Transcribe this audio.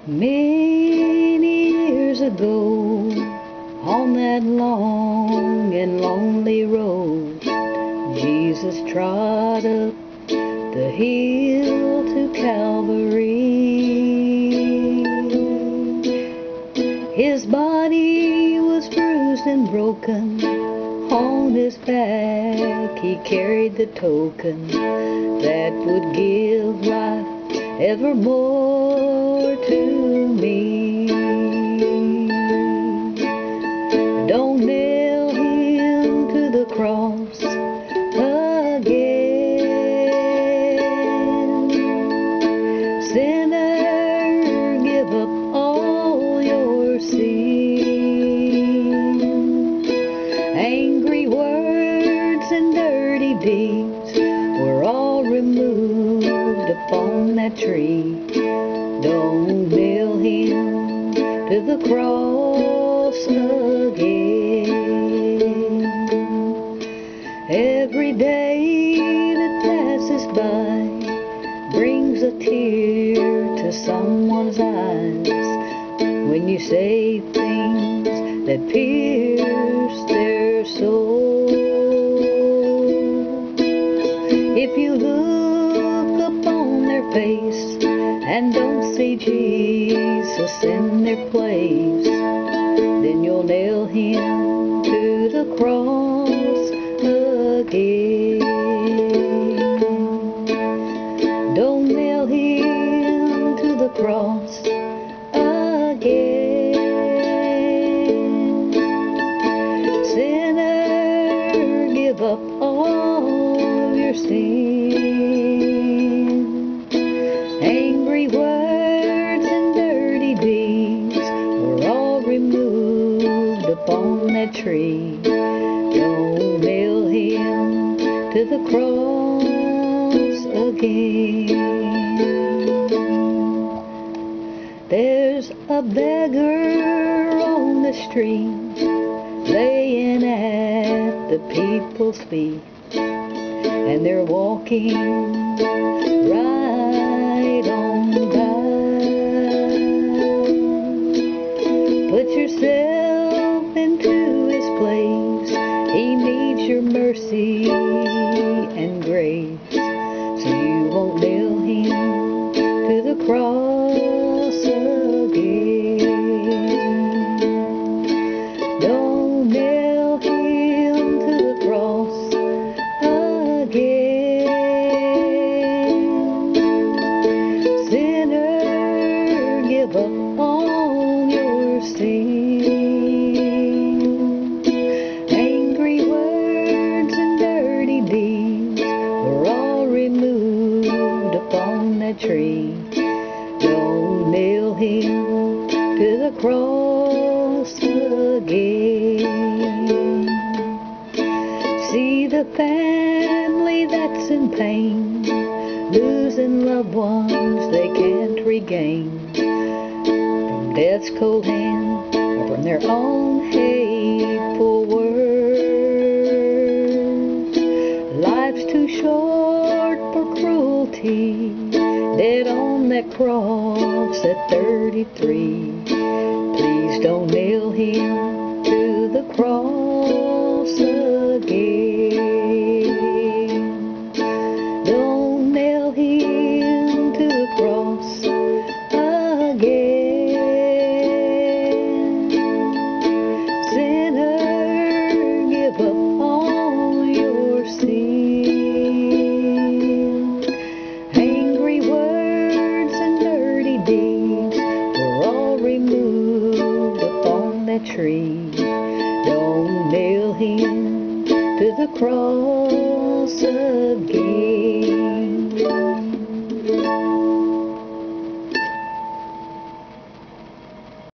Many years ago, on that long and lonely road, Jesus trod up the hill to Calvary. His body was bruised and broken. On his back he carried the token that would give life evermore to me. Don't nail him to the cross again. Sinner, give up all your sin. Angry words and dirty deeds were all removed upon that tree. Don't nail him to the cross again. Every day that passes by brings a tear to someone's eyes when you say things that pierce their soul. If you look upon their face and don't see Jesus in their place, then you'll nail him to the cross again. Don't nail him to the cross again. Sinner, give up all your sin. Angry words and dirty deeds were all removed upon that tree. Don't nail him to the cross again. There's a beggar on the street, laying at the people's feet, and they're walking right on by. Put yourself into his place. He needs your mercy and grace, so you won't nail him to the cross again. Don't nail him to the cross again. Sinner, give up all your sin. Angry words and dirty deeds were all removed upon that tree. Don't nail him to the cross again. See the family that's in pain, losing loved ones they can't regain, from death's cold hand or from their own hateful words. Life's too short for cruelty, dead on that cross at 33. Please don't nail him to the cross again. Don't nail him to the cross again. Sinner, give up all your sin. Angry words and dirty deeds were all removed upon that tree. Don't nail him to the cross again.